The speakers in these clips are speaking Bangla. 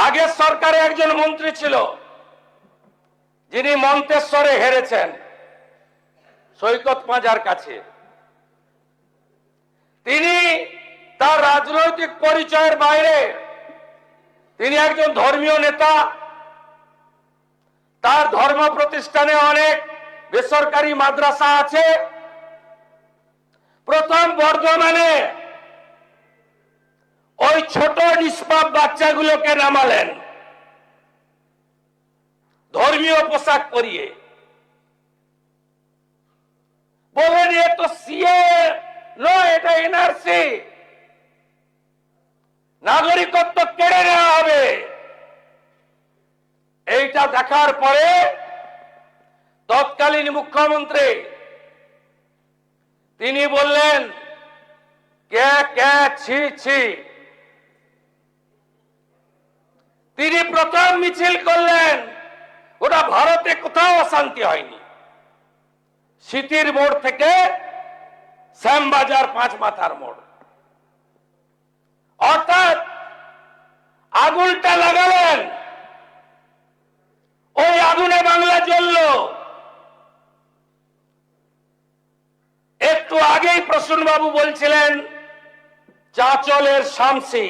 আগের সরকারে একজন মন্ত্রী ছিল যিনি মন্তেশ্বরে হেরেছেন সৈকত পাঁজার কাছে। তিনি তার রাজনৈতিক পরিচয়ের বাইরে তিনি একজন ধর্মীয় নেতা। তার ধর্ম প্রতিষ্ঠানে অনেক বেসরকারি মাদ্রাসা আছে। প্রথম বর্ধমানে ওই ছোট নিষ্পাপ বাচ্চাগুলোকে নামালেন ধর্মীয় পোশাক পরিয়ে, বলেন এ তো সিএ নয়, এটা এনআরসি, নাগরিকত্ব কেড়ে নেওয়া হবে। এইটা দেখার পরে তৎকালীন মুখ্যমন্ত্রী তিনি বললেন কে কে ছি ছি। তিনি প্রথম মিছিল করলেন। ওটা ভারতে কোথাও অশান্তি হয়নি, সিটির মোড় থেকে শ্যামবাজার পাঁচ মাথার মোড়, অর্থাৎ আগুনটা লাগালেন, ওই আগুনে বাংলা জ্বলল। একটু আগেই প্রসূনবাবু বলছিলেন চাঁচলের শামসি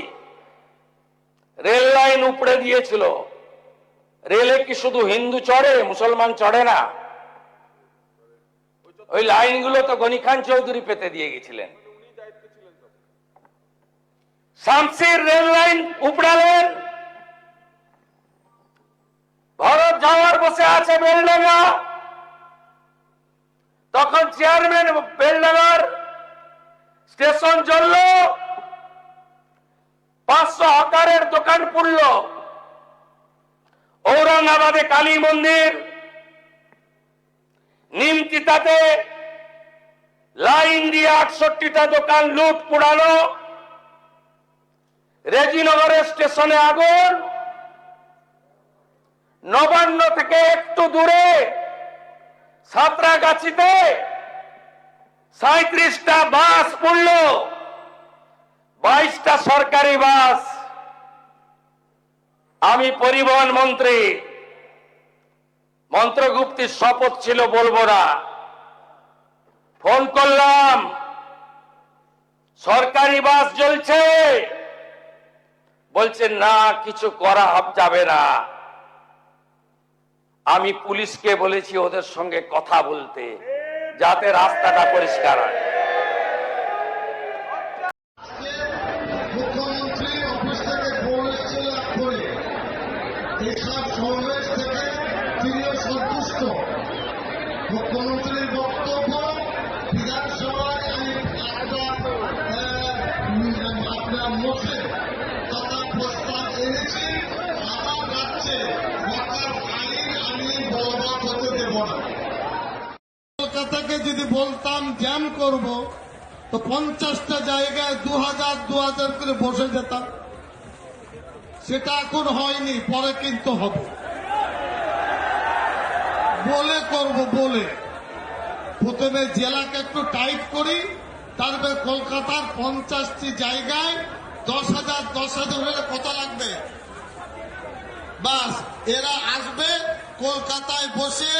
রেল লাইন উপড়ে দিয়েছিল। রেলে কি শুধু হিন্দু চড়ে, মুসলমান চড়ে না? ওই লাইনগুলো তো গনি খান চৌধুরী পেতে দিয়ে গেছিলেন। শামসির রেল লাইন উপড়ালেন। ভরত জাওয়ার বসে আছে বেলডাঙ্গা, তখন চেয়ারম্যান বেলডাঙ্গার স্টেশন জ্বলল, 500 হকারের দোকান পুড়ল। ঔরঙ্গাবাদে কালী মন্দির, নিমতিতাতে লাইন দিয়ে 68টা দোকান লুট পুড়ানো, রেজিনগরের স্টেশনে আগুন, নবান্ন থেকে একটু দূরে সাঁতরাগাছিতে 37টা বাস পুড়ল, 22টা সরকারি বাস। আমি পরিবহন মন্ত্রী, মন্ত্রগুপ্তির শপথ ছিল বলবো না, ফোন করলাম সরকারি বাস জ্বলছে, বলছেন না কিছু করা যাবে না। আমি পুলিশকে বলেছি ওদের সঙ্গে কথা বলতে, যাতে রাস্তাটা পরিষ্কার হয়। মুখ্যমন্ত্রী অফিস থেকে ফোন এসেছিল করে এইসব সমাবেশ থেকে তিনিও সন্তুষ্ট। মুখ্যমন্ত্রীর বক্তব্য বিধানসভায় আমি আপনার মুখে তথা প্রস্তাব এনেছি। আমার রাজ্যে সরকার আইন আমি বলবৎ হতে দেব না। কলকাতাকে যদি বলতাম জ্যাম করব তো 50টা জায়গায় 2000 করে বসে যেতাম। সেটা এখন হয়নি, পরে কিন্তু হবে। বলে করব, বলে প্রথমে জেলাকে একটু টাইট করি, তারপরে কলকাতার 50টি জায়গায় 10,000 হলে কত লাগবে? বাস এরা আসবে কলকাতায় বসে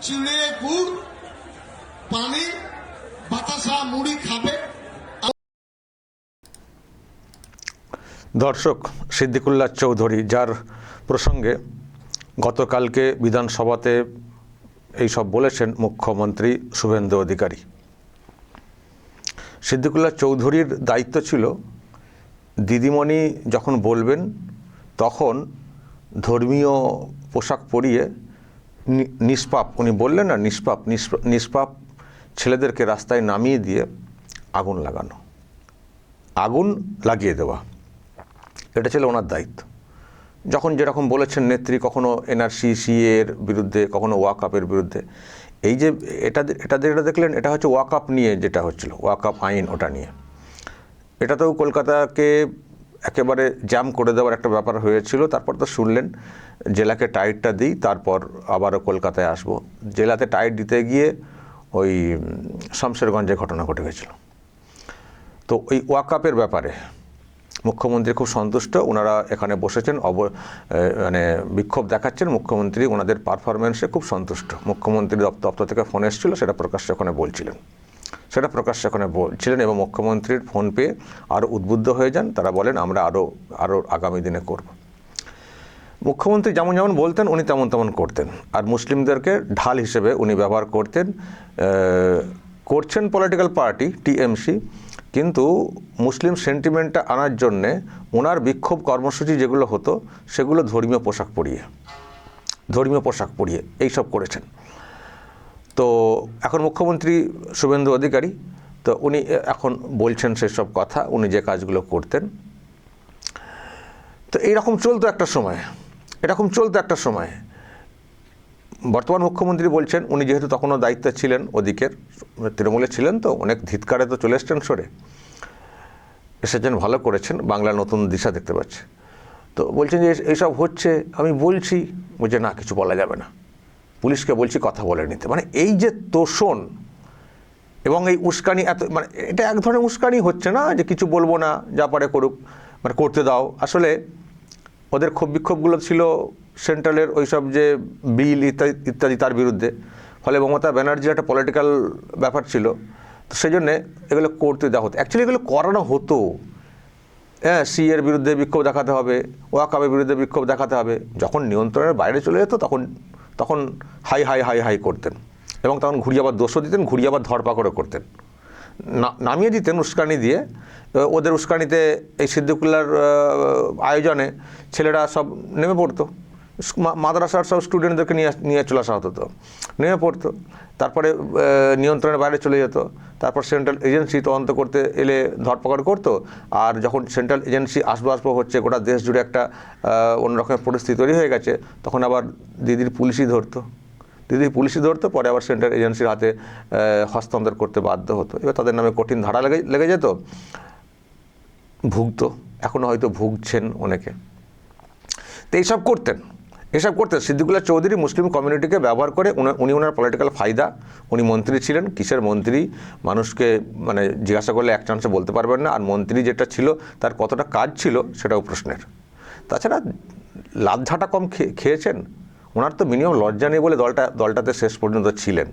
চিড়ে গুড় পানি বাতাসা মুড়ি খাবে। দর্শক, সিদ্দিকুল্লাহ চৌধুরী, যার প্রসঙ্গে গতকালকে বিধানসভাতে এইসব বলেছেন মুখ্যমন্ত্রী শুভেন্দু অধিকারী। সিদ্দিকুল্লাহ চৌধুরীর দায়িত্ব ছিল দিদিমণি যখন বলবেন তখন ধর্মীয় পোশাক পরিয়ে নিষ্পাপ, উনি বললেন না নিষ্পাপ ছেলেদেরকে রাস্তায় নামিয়ে দিয়ে আগুন লাগানো, আগুন লাগিয়ে দেওয়া, এটা ছিল ওনার দায়িত্ব। যখন যেরকম বলেছেন নেত্রী, কখনো এনআরসি সিএর বিরুদ্ধে, কখনো ওয়াকআপের বিরুদ্ধে। এই যে এটা দেখলেন, এটা হচ্ছে ওয়াকআপ নিয়ে যেটা হচ্ছিল, ওয়াকআপ আইন, ওটা নিয়ে। এটাতেও কলকাতাকে একেবারে জ্যাম করে দেওয়ার একটা ব্যাপার হয়েছিল। তারপর তো শুনলেন জেলাকে টাইটটা দিই, তারপর আবারও কলকাতায় আসব। জেলাতে টাইট দিতে গিয়ে ওই শামশেরগঞ্জে ঘটনা ঘটে গেছিল। তো ওই ওয়াকআপের ব্যাপারে মুখ্যমন্ত্রী খুব সন্তুষ্ট, ওনারা এখানে বসেছেন, মানে বিক্ষোভ দেখাচ্ছেন, মুখ্যমন্ত্রী ওনাদের পারফরমেন্সে খুব সন্তুষ্ট। মুখ্যমন্ত্রী দপ্তর থেকে ফোন এসেছিল, সেটা প্রকাশ্যে ওখানে বলছিলেন এবং মুখ্যমন্ত্রীর ফোন পেয়ে আরও উদ্বুদ্ধ হয়ে যান। তারা বলেন আমরা আরও আগামী দিনে করব। মুখ্যমন্ত্রী যেমন বলতেন উনি তেমন করতেন, আর মুসলিমদেরকে ঢাল হিসেবে উনি ব্যবহার করছেন পলিটিক্যাল পার্টি টিএমসি, কিন্তু মুসলিম সেন্টিমেন্টটা আনার জন্যে ওনার বিক্ষোভ কর্মসূচি যেগুলো হতো সেগুলো ধর্মীয় পোশাক পরিয়ে এইসব করেছেন। তো এখন মুখ্যমন্ত্রী শুভেন্দু অধিকারী, তো উনি এখন বলছেন সেসব কথা, উনি যে কাজগুলো করতেন। তো এরকম চলতো একটা সময়। বর্তমান মুখ্যমন্ত্রী বলছেন, উনি যেহেতু তখনও দায়িত্বে ছিলেন, ওদিকের তৃণমূলে ছিলেন, তো অনেক ধিৎকারে তো চলে এসেছেন, ভালো করেছেন, বাংলার নতুন দিশা দেখতে পাচ্ছে। তো বলছেন যে এইসব হচ্ছে, আমি বলছি যে না, কিছু বলা যাবে না, পুলিশকে বলছি কথা বলে নিতে। মানে এই যে তোষণ এবং এই উস্কানি, মানে এটা এক ধরনের উস্কানি হচ্ছে না, যে কিছু বলবো না, যা পারে করুক, মানে করতে দাও। আসলে ওদের ক্ষোভ বিক্ষোভগুলো ছিল সেন্ট্রালের ওইসব যে বিল ইত্যাদি তার বিরুদ্ধে। ফলে মমতা ব্যানার্জির একটা পলিটিক্যাল ব্যাপার ছিল, তো সেই জন্যে এগুলো করতে দেওয়া হতো। অ্যাকচুয়ালি এগুলো করানো হতো, হ্যাঁ, সিএর বিরুদ্ধে বিক্ষোভ দেখাতে হবে, ওয়াকাবের বিরুদ্ধে বিক্ষোভ দেখাতে হবে। যখন নিয়ন্ত্রণের বাইরে চলে যেত তখন হাই করতেন, এবং তখন ঘুরিয়ে আবার দোষও দিতেন, ঘুরিয়ে আবার ধরপাকড়ও করতেন, নামিয়ে দিতেন উস্কানি দিয়ে। ওদের উস্কানিতে এই সিদ্দিকুল্লাহর আয়োজনে ছেলেরা সব নেমে পড়তো, মাদ্রাসার সব স্টুডেন্টদেরকে নিয়ে চলে আসা হতো, তো নেমে পড়তো। তারপরে নিয়ন্ত্রণের বাইরে চলে যেত। তারপর সেন্ট্রাল এজেন্সি তদন্ত করতে এলে ধরপাকড় করতো। আর যখন সেন্ট্রাল এজেন্সি আসবো হচ্ছে, গোটা দেশ জুড়ে একটা অন্যরকমের পরিস্থিতি তৈরি হয়ে গেছে, তখন আবার দিদির পুলিশই ধরতো, পরে আবার সেন্ট্রাল এজেন্সির হাতে হস্তান্তর করতে বাধ্য হতো। এবার তাদের নামে কঠিন ধারা লেগে যেত, ভুগতো, এখনও হয়তো ভুগছেন অনেকে। তো এইসব করতেন সিদ্দিকুল্লাহ চৌধুরী মুসলিম কমিউনিটিকে ব্যবহার করে। উনি ওনার পলিটিক্যাল ফায়দা, উনি মন্ত্রী ছিলেন, কিসের মন্ত্রী মানুষকে মানে জিজ্ঞাসা করলে এক চান্সে বলতে পারবেন না। আর মন্ত্রী যেটা ছিল তার কতটা কাজ ছিল সেটাও প্রশ্নের। তাছাড়া লাভঝাটা কম খেয়েছেন, ওনার তো মিনিমাম লজ্জা নেই বলে দলটাতে শেষ পর্যন্ত ছিলেন।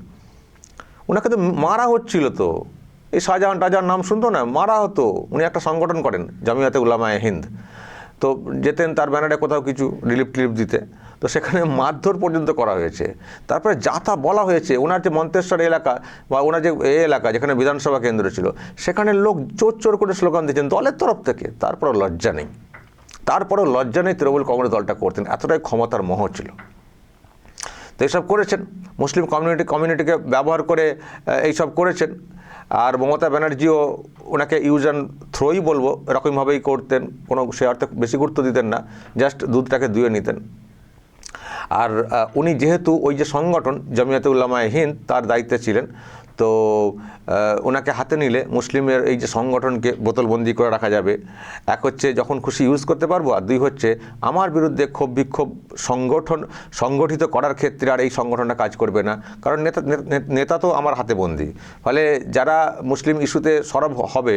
ওনাকে তো মারা হচ্ছিল, তো এই শাহজাহান টাজাহান নাম শুনতো না, মারা হতো। উনি একটা সংগঠন করেন, জামিয়াতে উলামায়ে হিন্দ, তো যেতেন তার ব্যানারে কোথাও কিছু রিলিফ টিলিফ দিতে, তো সেখানে মারধর পর্যন্ত করা হয়েছে। তারপরে যাতা বলা হয়েছে, ওনার যে মন্তেশ্বর এলাকা বা ওনার যে এলাকা যেখানে বিধানসভা কেন্দ্র ছিল, সেখানে লোক চোর করে স্লোগান দিচ্ছেন দলের তরফ থেকে। তারপরেও লজ্জা নেই তৃণমূল কংগ্রেস দলটা করতেন, এতটাই ক্ষমতার মোহ ছিল। তো এইসব করেছেন, মুসলিম কমিউনিটিকে ব্যবহার করে এইসব করেছেন। আর মমতা ব্যানার্জিও ওনাকে ইউজ অ্যান্ড থ্রোই বলবো, এরকমভাবেই করতেন, কোনো সে অর্থে বেশি গুরুত্ব দিতেন না, জাস্ট দুধটাকে ধুয়ে নিতেন। আর উনি যেহেতু ওই যে সংগঠন জামিয়াতে উলামায়ে হিন্দ তার দায়িত্বে ছিলেন, তো ওনাকে হাতে নিলে মুসলিমের এই যে সংগঠনকে বোতলবন্দি করে রাখা যাবে। এক হচ্ছে যখন খুশি ইউজ করতে পারবো, আর দুই হচ্ছে আমার বিরুদ্ধে ক্ষোভ বিক্ষোভ সংগঠিত করার ক্ষেত্রে আর এই সংগঠনটা কাজ করবে না, কারণ নেতা তো আমার হাতে বন্দি। ফলে যারা মুসলিম ইস্যুতে সরব হবে,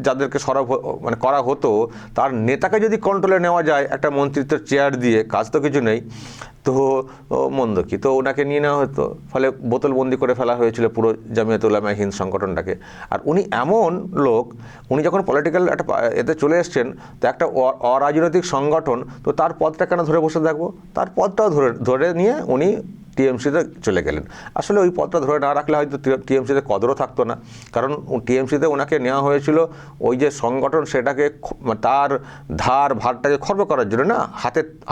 যাদেরকে সরব মানে করা হতো, তার নেতাকে যদি কন্ট্রোলে নেওয়া যায় একটা মন্ত্রিত্বের চেয়ার দিয়ে, কাজ তো কিছু নেই, তো মন্দ কি, তো ওনাকে নিয়ে নেওয়া হতো। ফলে বোতলবন্দি করে ফেলা হয়েছিল পুরো জামিয়াতে উলামায়ে হিন্দ সংগঠনটাকে। আর উনি এমন লোক, উনি যখন পলিটিক্যাল একটা এতে চলে এসছেন, তো একটা অরাজনৈতিক সংগঠন, তো তার পদটা কেন ধরে বসে থাকবো, তার পদটাও ধরে নিয়ে উনি টিএমসিতে চলে গেলেন। আসলে ওই পদটা ধরে না রাখলে হয়তো টিএমসিতে কদরও থাকতো না, কারণ টিএমসিতে ওনাকে নেওয়া হয়েছিল ওই যে সংগঠন সেটাকে তার ভারটাকে খর্ব করার জন্য না,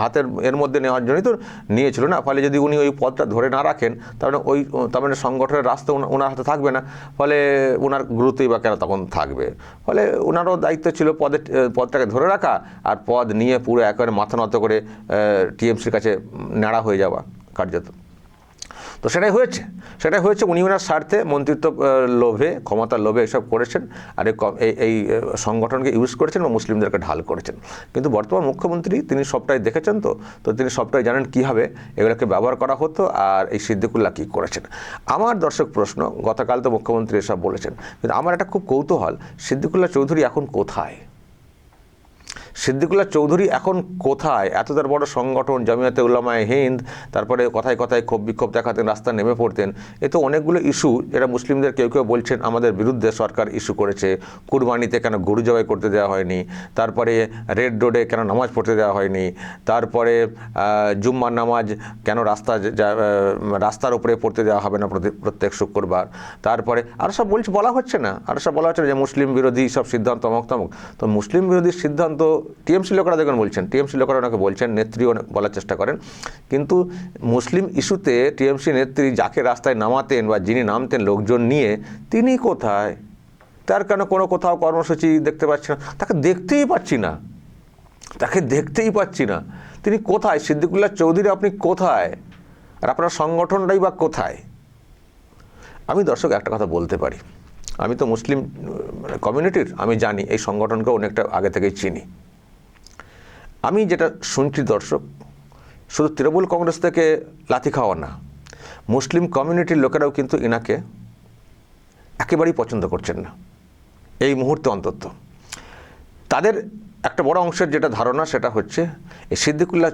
হাতের এর মধ্যে নেওয়ার জন্যই তো নিয়েছিল না। ফলে যদি উনি ওই পদটা ধরে না রাখেন, তার মানে সংগঠনের রাস্তা ওনার হাতে থাকবে না, ফলে ওনার গুরুত্বই বা কেন তখন থাকবে। ফলে ওনারও দায়িত্ব ছিল পদটাকে ধরে রাখা, আর পদ নিয়ে পুরো একেবারে মাথা নত করে টিএমসির কাছে ন্যাড়া হয়ে যাওয়া কার্যত। তো সেটাই হয়েছে উনি ওনার স্বার্থে মন্ত্রিত্ব লোভে, ক্ষমতার লোভে এসব করেছেন, আর এই সংগঠনকে ইউজ করেছেন বা মুসলিমদেরকে ঢাল করেছেন। কিন্তু বর্তমান মুখ্যমন্ত্রী তিনি সবটাই দেখেছেন, তো তিনি সবটাই জানেন কীভাবে এগুলোকে ব্যবহার করা হতো আর এই সিদ্দিকুল্লাহ কী করেছেন। আমার দর্শক প্রশ্ন, গতকাল তো মুখ্যমন্ত্রী এসব বলেছেন, কিন্তু আমার একটা খুব কৌতূহল, সিদ্দিকুল্লাহ চৌধুরী এখন কোথায়? সিদ্দিকুল্লাহ চৌধুরী এখন কোথায়? এত তার বড় সংগঠন জামিয়াতে উলামায়ে হিন্দ, তারপরে কথায় কথায় ক্ষোভ বিক্ষোভ দেখাতেন, রাস্তায় নেমে পড়তেন। এ তো অনেকগুলো ইস্যু, এরা মুসলিমদের কেউ কেউ বলছেন আমাদের বিরুদ্ধে সরকার ইস্যু করেছে। কুরবানিতে কেন গরু জবাই করতে দেওয়া হয়নি, তারপরে রেড রোডে কেন নামাজ পড়তে দেওয়া হয়নি, তারপরে জুম্মার নামাজ কেন রাস্তার উপরে পড়তে দেওয়া হবে না প্রত্যেক শুক্রবার, তারপরে আরও সব বলা হচ্ছে না যে মুসলিম বিরোধী সব সিদ্ধান্ত অমুক তমুক। তো মুসলিম বিরোধী সিদ্ধান্ত টিএমসি লোকেরা দেখুন বলছেন, টিএমসি লোকেরা ওনাকে বলছেন, নেত্রীও বলার চেষ্টা করেন, কিন্তু মুসলিম ইস্যুতে টিএমসি নেত্রী যাকে রাস্তায় নামাতেন বা যিনি নামতেন লোকজন নিয়ে, তিনি কোথায়? তার কেন কোনো কোথাও কর্মসূচি দেখতে পাচ্ছি না, তাকে দেখতেই পাচ্ছি না। তিনি কোথায়? সিদ্দিকুল্লাহ চৌধুরী আপনি কোথায়? আর আপনার সংগঠনটাই বা কোথায়? আমি দর্শক একটা কথা বলতে পারি, আমি তো মুসলিম কমিউনিটির, আমি জানি এই সংগঠনকে অনেকটা আগে থেকেই চিনি। আমি যেটা শুনছি দর্শক, শুধু তৃণমূল কংগ্রেস থেকে লাথি খাওয়া না, মুসলিম কমিউনিটির লোকেরাও কিন্তু ইনাকে একেবারেই পছন্দ করছেন না এই মুহূর্তে অন্তত। তাদের একটা বড় অংশের যেটা ধারণা সেটা হচ্ছে এই সিদ্দিকুল্লাহ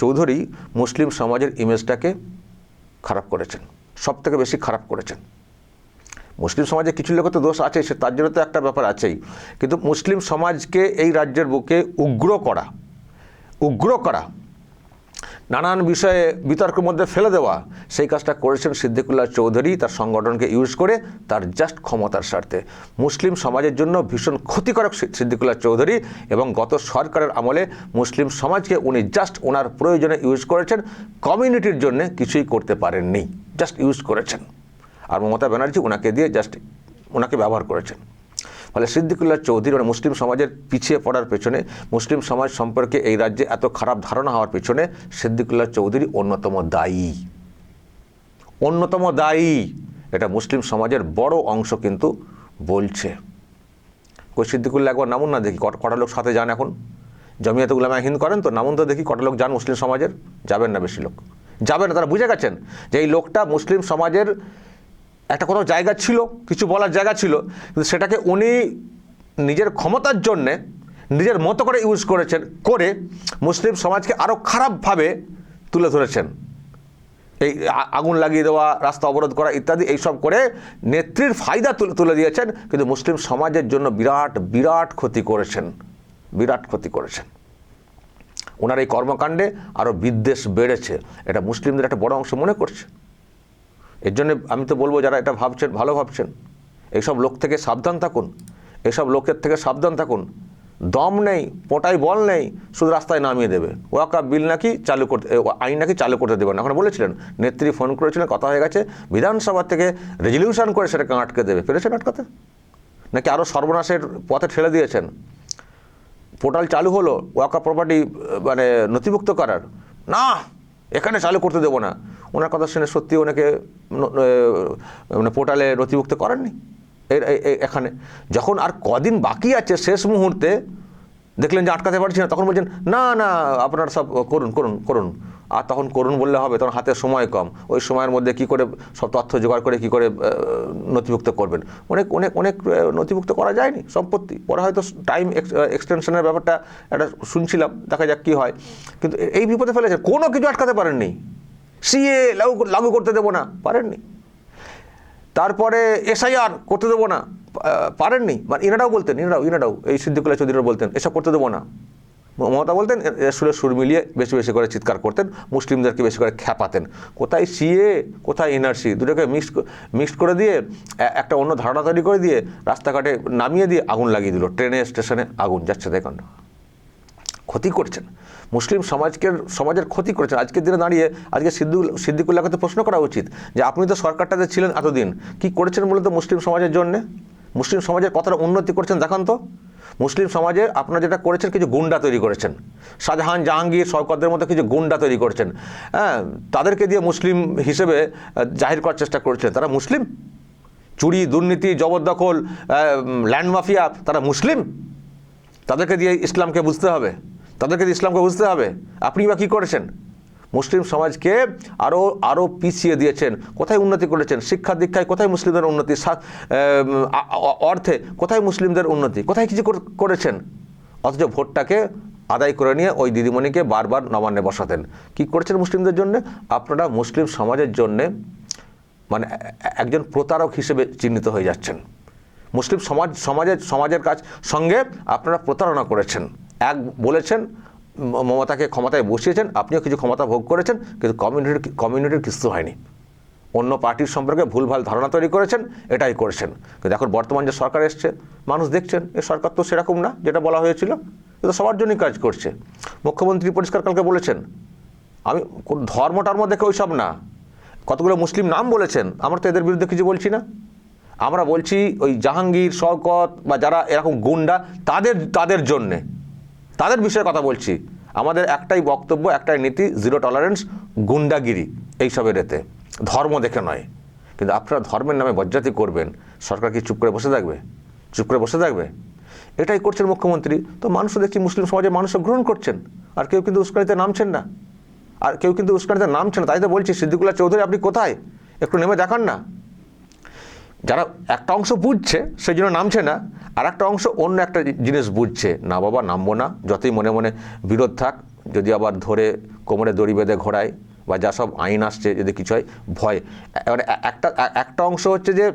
চৌধুরী মুসলিম সমাজের ইমেজটাকে খারাপ করেছেন, সব থেকে বেশি খারাপ করেছেন। মুসলিম সমাজে কিছু লোকের তো দোষ আছে, সে তার জন্য তো একটা ব্যাপার আছেই, কিন্তু মুসলিম সমাজকে এই রাজ্যের বুকে উগ্র করা, নানান বিষয়ে বিতর্কের মধ্যে ফেলে দেওয়া, সেই কাজটা করেছেন সিদ্দিকুল্লাহ চৌধুরী তার সংগঠনকে ইউজ করে তার জাস্ট ক্ষমতার স্বার্থে। মুসলিম সমাজের জন্য ভীষণ ক্ষতিকারক সিদ্দিকুল্লাহ চৌধুরী, এবং গত সরকারের আমলে মুসলিম সমাজকে উনি জাস্ট ওনার প্রয়োজনে ইউজ করেছেন, কমিউনিটির জন্য কিছুই করতে পারেননি, জাস্ট ইউজ করেছেন। আর মমতা ব্যানার্জি ওনাকে ব্যবহার করেছেন। ফলে সিদ্দিকুল্লাহ চৌধুরী মানে মুসলিম সমাজের পিছিয়ে পড়ার পেছনে, মুসলিম সমাজ সম্পর্কে এই রাজ্যে এত খারাপ ধারণা হওয়ার পেছনে সিদ্দিকুল্লাহ চৌধুরী অন্যতম দায়ী। এটা মুসলিম সমাজের বড় অংশ কিন্তু বলছে। কই সিদ্দিকুল্লাহ একবার নামুন না দেখি, কটা লোক সাথে যান এখন? জামিয়াতে উলামায়ে হিন্দ করেন তো, নামুন তো দেখি কটা লোক যান মুসলিম সমাজের। যাবেন না, বেশি লোক যাবেন না। তারা বুঝে গেছেন যে এই লোকটা মুসলিম সমাজের একটা কোথাও জায়গা ছিল, কিছু বলার জায়গা ছিল, কিন্তু সেটাকে উনি নিজের ক্ষমতার জন্যে নিজের মতো করে ইউজ করে মুসলিম সমাজকে আরও খারাপভাবে তুলে ধরেছেন। এই আগুন লাগিয়ে দেওয়া, রাস্তা অবরোধ করা ইত্যাদি এইসব করে নেত্রীর ফায়দা তুলে দিয়েছেন, কিন্তু মুসলিম সমাজের জন্য বিরাট ক্ষতি করেছেন। ওনার এই কর্মকাণ্ডে আরও বিদ্বেষ বেড়েছে, এটা মুসলিমদের একটা বড় অংশ মনে করছে। এর জন্য আমি তো বলবো যারা এটা ভাবছেন, ভালো ভাবছেন, এইসব লোক থেকে সাবধান থাকুন। দম নেই, পোটায় বল নেই, শুধু রাস্তায় নামিয়ে দেবে। ওয়াকাফ বিল নাকি আইন নাকি চালু করতে দেবেন। এখন বলেছিলেন, নেত্রী ফোন করেছিলেন, কথা হয়ে গেছে, বিধানসভা থেকে রেজলিউশন করে সেটাকে আটকে দেবে। পেরেছেন আটকাতে? নাকি আরও সর্বনাশের পথে ঠেলে দিয়েছেন? পোর্টাল চালু হলো ওয়াকাফ প্রপার্টি মানে নথিভুক্ত করার, না এখানে চালু করতে দেবো না। ওনার কথা শুনে সত্যি ওনাকে মানে পোর্টালে নথিভুক্ত করেননি। এখানে যখন আর কদিন বাকি আছে, শেষ মুহূর্তে দেখলেন যে আটকাতে পারছি না, তখন বলছেন না আপনারা সব করুন। আর তখন করুন বললে হবে, তখন হাতে সময় কম, ওই সময়ের মধ্যে কি করে সব তথ্য জোগাড় করে কি করে নথিভুক্ত করবেন। অনেক নথিভুক্ত করা যায়নি সম্পত্তি, পরে হয়তো টাইম এক্সটেনশনের ব্যাপারটা একটা শুনছিলাম, দেখা যাক কী হয়। কিন্তু এই বিপদে ফেলেছে, কোনো কিছু আটকাতে পারেননি। সিএ লাগু করতে দেবো না, পারেননি। তারপরে এসআইআর করতে দেবো না, পারেননি। মানে ইনারাও বলতেন, ইনারাও এই সিদ্দিকুল্লাহ চৌধুরীরা বলতেন এসব করতে দেবো না। মমতা বলতেন, সুর মিলিয়ে বেশি করে চিৎকার করতেন, মুসলিমদেরকে বেশি করে খ্যাপাতেন। কোথায় সিএ, কোথায় এনআরসি, দুটোকে মিক্সড করে দিয়ে একটা অন্য ধারণা তৈরি করে দিয়ে রাস্তাঘাটে নামিয়ে দিয়ে আগুন লাগিয়ে দিল। ট্রেনে স্টেশনে আগুন যাচ্ছে, দেখুন ক্ষতি করছেন মুসলিম সমাজের ক্ষতি করেছেন। আজকের দিনে দাঁড়িয়ে আজকে সিদ্দিকুল্লাহকে তো প্রশ্ন করা উচিত যে আপনি তো সরকারটাতে ছিলেন এতদিন, কি করেছেন মূলত মুসলিম সমাজের জন্যে? মুসলিম সমাজের কতটা উন্নতি করছেন দেখান তো। মুসলিম সমাজে আপনারা যেটা করেছেন, কিছু গুন্ডা তৈরি করেছেন, শাহজাহান, জাহাঙ্গীর, শওকতদের মতো কিছু গুন্ডা তৈরি করেছেন, হ্যাঁ, তাদেরকে দিয়ে মুসলিম হিসেবে জাহির করার চেষ্টা করেছেন। তারা মুসলিম? চুরি, দুর্নীতি, জবরদখল, ল্যান্ড মাফিয়া, তারা মুসলিম? তাদেরকে দিয়ে ইসলামকে বুঝতে হবে, তাদেরকে দিয়ে ইসলামকে বুঝতে হবে। আপনি বা কী করেছেন? মুসলিম সমাজকে আরও পিছিয়ে দিয়েছেন। কোথায় উন্নতি করেছেন? শিক্ষা দীক্ষায় কোথায় মুসলিমদের উন্নতি? অর্থে কোথায় মুসলিমদের উন্নতি? কোথায় কিছু করেছেন? অথচ ভোটটাকে আদায় করে নিয়ে ওই দিদিমণিকে বারবার নবান্নে বসাতেন। কি করেছেন মুসলিমদের জন্য? আপনারা মুসলিম সমাজের জন্যে মানে একজন প্রতারক হিসেবে চিহ্নিত হয়ে যাচ্ছেন। মুসলিম সমাজের সঙ্গে আপনারা প্রতারণা করেছেন। এক বলেছেন মমতাকে ক্ষমতায় বসিয়েছেন, আপনিও কিছু ক্ষমতা ভোগ করেছেন, কিন্তু কমিউনিটির কিছু হয়নি। অন্য পার্টির সম্পর্কে ভুলভাল ধারণা তৈরি করেছেন, এটাই করেছেন। কিন্তু এখন বর্তমান যে সরকার এসছে, মানুষ দেখছেন এ সরকার তো সেরকম না যেটা বলা হয়েছিল, কিন্তু সবার জন্যই কাজ করছে। মুখ্যমন্ত্রী পরিষ্কার কালকে বলেছেন, আমি ধর্ম টর্ম দেখে ওইসব না, কতগুলো মুসলিম নাম বলেছেন, আমরা তো এদের বিরুদ্ধে কিছু বলছি না। আমরা বলছি ওই জাহাঙ্গীর, শওকত বা যারা এরকম গুন্ডা, তাদের জন্যে, তাদের বিষয়ে কথা বলছি। আমাদের একটাই বক্তব্য, একটাই নীতি, জিরো টলারেন্স গুন্ডাগিরি এইসবের এতে, ধর্ম দেখে নয়। কিন্তু আপনারা ধর্মের নামে বজ্জাতি করবেন, সরকার কি চুপ করে বসে থাকবে? চুপ করে বসে থাকবে? এটাই করছেন মুখ্যমন্ত্রী। তো মানুষও দেখছি মুসলিম সমাজের মানুষও গ্রহণ করছেন, আর কেউ কিন্তু উস্কানিতে নামছেন না, তাই তো বলছি, সিদ্দিকুল্লাহ চৌধুরী আপনি কোথায়? একটু নেমে দেখান না। যারা একটা অংশ বুঝছে সেই জন্য নামছে না, আর একটা অংশ অন্য একটা জিনিস বুঝছে, না বাবা নামবো না, যতই মনে মনে বিরোধ থাক, যদি আবার ধরে কোমরে দড়ি বেঁধে ঘোরায় বা যা সব আইন আসছে, যদি কিছু হয় ভয়। এবারে একটা অংশ হচ্ছে যে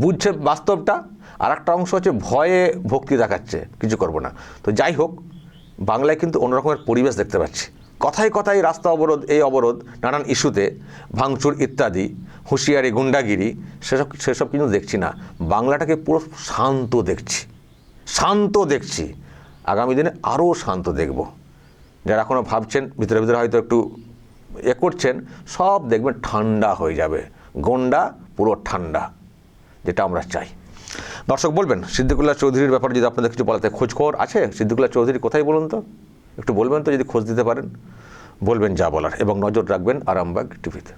বুঝছে বাস্তবটা, আর একটা অংশ হচ্ছে ভয়ে ভক্তি দেখাচ্ছে, কিছু করবো না। তো যাই হোক, বাংলায় কিন্তু অন্যরকমের পরিবেশ দেখতে পাচ্ছি। কথায় কথায় রাস্তা অবরোধ, এই অবরোধ, নানান ইস্যুতে ভাঙচুর ইত্যাদি, হুঁশিয়ারি, গুন্ডাগিরি, সেসব কিন্তু দেখছি না। বাংলাটাকে পুরো শান্ত দেখছি। আগামী দিনে আরও শান্ত দেখব। যারা এখনও ভাবছেন, ভিতরে ভিতরে হয়তো একটু করছেন, সব দেখবেন ঠান্ডা হয়ে যাবে। গন্ডা পুরো ঠান্ডা, যেটা আমরা চাই। দর্শক বলবেন, সিদ্দিকুল্লাহ চৌধুরীর ব্যাপারে যদি আপনাদের কিছু বলাতে, খোঁজখবর আছে সিদ্দিকুল্লাহ চৌধুরী কোথায় বলুন তো, একটু বলবেন তো, যদি খোঁজ দিতে পারেন বলবেন যা বলার, এবং নজর রাখবেন আরামবাগ টিভিতে।